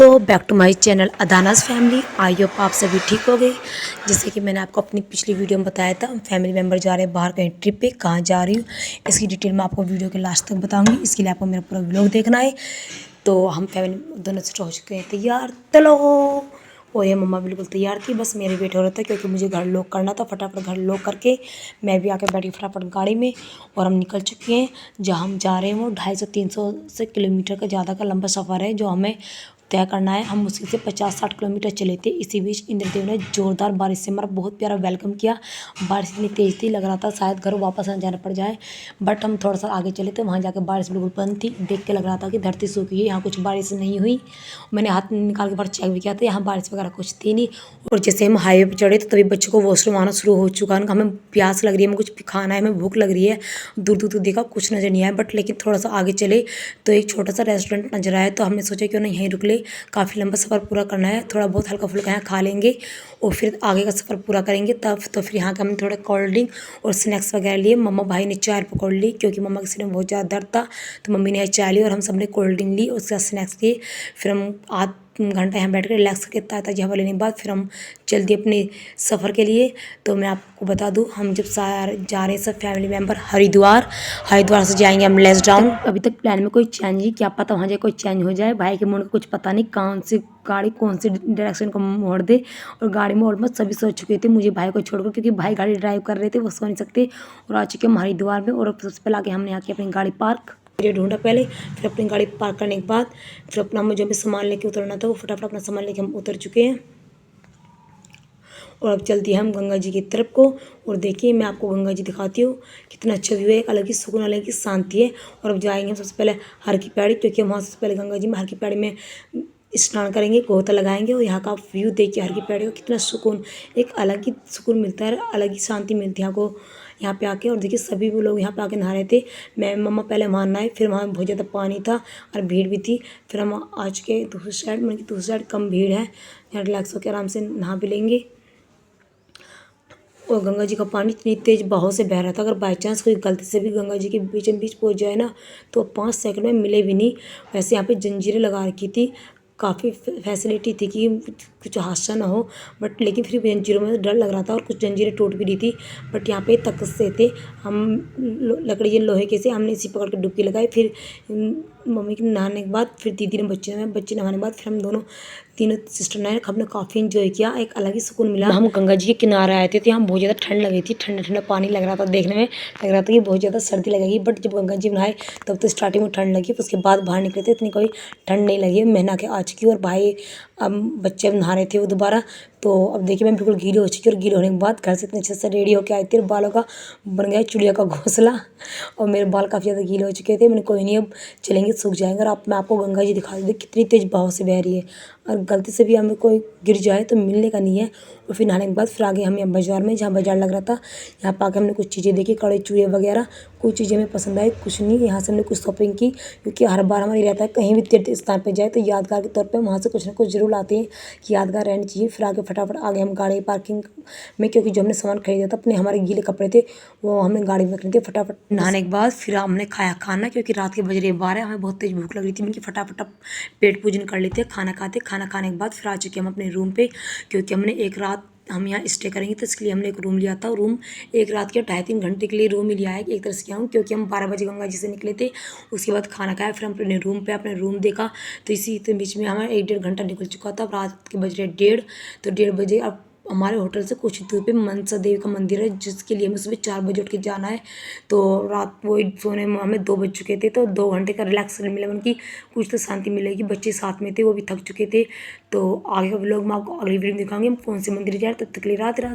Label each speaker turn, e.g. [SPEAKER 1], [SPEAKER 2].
[SPEAKER 1] दोस्तों, back to my channel अदानास family. I hope आप सभी ठीक हो गए। जैसे कि मैंने आपको अपनी पिछली वीडियो में बताया था, फैमिली मेम्बर जा रहे हैं बाहर कहीं ट्रिप पे। कहाँ जा रही हूँ इसकी डिटेल मैं आपको वीडियो के लास्ट तक बताऊंगी। इसके लिए आपको मेरा पूरा व्लॉग देखना है। तो हम फैमिली दोनों से हो चुके हैं तैयार, चलो। और ये मम्मा बिल्कुल तैयार थी, बस मेरे वेट हो रहा था क्योंकि मुझे घर लॉक करना था। फटाफट घर लॉक करके मैं भी आके बैठी फटाफट गाड़ी में, और हम निकल चुके हैं। जहाँ हम जा रहे हैं वो 250-300 से किलोमीटर का ज़्यादा का लंबा सफ़र है जो हमें तय करना है। हम मुश्किल से 50-60 किलोमीटर चले थे। इसी बीच इंद्रदेव ने ज़ोरदार बारिश से हमारा बहुत प्यारा वेलकम किया। बारिश इतनी तेज़ थी, लग रहा था शायद घर वापस ना जाना पड़ जाए। बट हम थोड़ा सा आगे चले तो वहाँ जाकर बारिश बिल्कुल बंद थी। देख के लग रहा था कि धरती सूखी है, यहाँ कुछ बारिश नहीं हुई। मैंने हाथ निकाल के बाहर चेक भी किया था, यहाँ बारिश वगैरह कुछ थी नहीं। और जैसे हम हाईवे पर चढ़े तो तभी बच्चों को वॉशरूम आना शुरू हो चुका है। हमें प्यास लग रही है, हमें कुछ खाना है, हमें भूख लग रही है। दूर दूर दूर देखा, कुछ नज़र नहीं आया। बट लेकिन थोड़ा सा आगे चले तो एक छोटा सा रेस्टोरेंट नजर आया, तो हमने सोचा क्यों ना यहीं रुक ले। काफ़ी लंबा सफ़र पूरा करना है, थोड़ा बहुत हल्का फुल्का यहाँ खा लेंगे और फिर आगे का सफ़र पूरा करेंगे तब। तो फिर यहाँ का हमने थोड़ा कोल्ड ड्रिंक और स्नैक्स वगैरह लिए। मम्मा भाई ने चाय पकड़ ली क्योंकि मम्मा के सिर में बहुत ज़्यादा दर्द था, तो मम्मी ने चाय ली और हम सब ने कोल्ड ड्रिंक ली और उसके साथ स्नैक्स लिए। फिर हम आध घंटा यहाँ बैठ कर रिलैक्स करके ताज़ी हवा लेने के बाद फिर हम चल दिए अपने सफ़र के लिए। तो मैं आपको बता दूँ, हम जब जा रहे हैं सब फैमिली मेम्बर हरिद्वार से जाएंगे हम लेस डाउन। अभी तक प्लान में कोई चेंज नहीं, क्या पता वहाँ जाए कोई चेंज हो जाए। भाई के मूड का कुछ पता नहीं, कौन सी गाड़ी कौन सी डायरेक्शन को मोड़ दे। और गाड़ी में ऑलमोस्ट सभी सो चुके थे मुझे भाई को छोड़कर, क्योंकि भाई गाड़ी ड्राइव कर रहे थे, वो सो नहीं सकते। और आ चुके हम हरिद्वार में। और सबसे पहले आके हमने आके अपनी गाड़ी पार्क ढूंढा पहले, फिर अपनी गाड़ी पार्क करने के बाद फिर अपना मुझे भी सामान लेके उतरना था, वो फटाफट अपना सामान लेके हम उतर चुके हैं। और अब चलती है हम गंगा जी की तरफ को। और देखिए मैं आपको गंगा जी दिखाती हूँ, कितना अच्छा व्यू है, एक अलग ही सुकून, अलग ही शांति है। और अब जाएंगे हम सबसे पहले हर की पैड़ी, क्योंकि हम वहाँ सबसे पहले गंगा जी में हर की पैड़ी में स्नान करेंगे, गोता लगाएंगे। और यहाँ का व्यू देखिए हर की पैड़ी का, कितना सुकून, एक अलग ही सुकून मिलता है, अलग ही शांति मिलती है यहाँ को यहाँ पे आके। और देखिए सभी वो लोग यहाँ पे आके नहा रहे थे। मैं मम्मा पहले वहाँ नहाए, फिर वहाँ बहुत ज़्यादा पानी था और भीड़ भी थी। फिर हम आ चुके दूसरी साइड, मतलब कि दूसरी साइड कम भीड़ है, यहाँ रिलैक्स होकर आराम से नहा भी लेंगे। और गंगा जी का पानी इतनी तेज़ बहाव से बह रहा था, अगर बाई चांस कोई गलती से भी गंगा जी के बीचों बीच पहुंच जाए ना तो 5 सेकंड में मिले भी नहीं। वैसे यहाँ पे जंजीरें लगा रखी थी, काफ़ी फैसिलिटी थी कि कुछ हादसा ना हो। बट लेकिन फिर भी जंजीरों में डर लग रहा था और कुछ जंजीरें टूट भी रही थी। बट यहाँ पे तख्त से थे, हम लकड़ी लोहे के से हमने इसी पकड़ के डुबकी लगाई। फिर मम्मी के नहाने के बाद फिर दीदी ने बच्चे नहाने के बाद फिर हम दोनों तीनों सिस्टर ने हमने काफ़ी इन्जॉय किया, एक अलग ही सुकून मिला। हम गंगा जी के किनारे आए थे तो यहाँ बहुत ज़्यादा ठंड लगी थी, ठंडा ठंडा पानी लग रहा था, देखने में लग रहा था कि बहुत ज़्यादा सर्दी लगेगी। बट जब गंगा जी में नहाए तब तो स्टार्टिंग में ठंड लगी, उसके बाद बाहर निकले थे इतनी कोई ठंड नहीं लगी। मैं नहा के आ चुकी हूँ और भाई अब बच्चे अब नहा रहे थे वो दोबारा। तो अब देखिए मैं बिल्कुल गीली हो चुकी हूँ, और गीले होने के बाद घर से इतने अच्छे से रेडी होकर आई थी और बालों का बन गया चिड़िया का घोंसला। और मेरे बाल काफ़ी ज़्यादा गीले हो चुके थे। मैंने कोई नहीं, अब चलेंगे सूख जाएंगे। और अब मैं आपको गंगा जी दिखा दी कितनी तेज़ बहाव से बह रही है, और गलती से भी हमें कोई गिर जाए तो मिलने का नहीं है। और फिर नहाने के बाद फिर आगे हमें बाज़ार में, जहाँ बाज़ार लग रहा था, यहाँ पर आके हमने कुछ चीज़ें देखी, कड़े चूड़े वगैरह। कुछ चीज़ें हमें पसंद आई, कुछ नहीं। यहाँ से हमने कुछ शॉपिंग की, क्योंकि हर बार हमारी रहता है कहीं भी तीर्थ स्थान पर जाए तो यादगार के तौर पर वहाँ से कुछ ना कुछ जरूर लाते हैं कि यादगार रहनी चाहिए। फिर आगे फटाफट आगे हम गाड़ी पार्किंग में, क्योंकि जो हमने सामान खरीदा था अपने, हमारे गीले कपड़े थे वो हमने गाड़ी में रख दिए। फटाफट नहाने के बाद फिर हमने खाया खाना, क्योंकि रात के बज रहे 12, हमें बहुत तेज़ भूख लग रही थी। मैंने फटाफट पेट पूजन कर लेते, खाना खाने के बाद फिर आ चुके हम अपने रूम पे, क्योंकि हमने एक रात हम यहाँ स्टे करेंगे तो इसके लिए हमने एक रूम लिया था। रूम एक रात के 2.5-3 घंटे के लिए रूम ही लिया है एक तरह से क्या हूँ, क्योंकि हम 12 बजे गंगा जी से निकले थे। उसके बाद खाना खाया, फिर हम अपने रूम देखा, तो इसी बीच में हमारा 1-1.5 घंटा निकल चुका था। अब रात के बज रहे 1:30, तो 1:30 बजे अब हमारे होटल से कुछ दूर पे मनसा देवी का मंदिर है, जिसके लिए हमें सुबह 4 बजे उठ के जाना है। तो रात वो सोने में हमें 2 बज चुके थे, तो 2 घंटे का रिलैक्स मिला, उनकी कुछ तो शांति मिलेगी। बच्चे साथ में थे, वो भी थक चुके थे। तो आगे का व्लॉग मैं आपको अगली वीडियो में दिखाऊंगी हम कौन से मंदिर जाए। तब तक के लिए रात रात।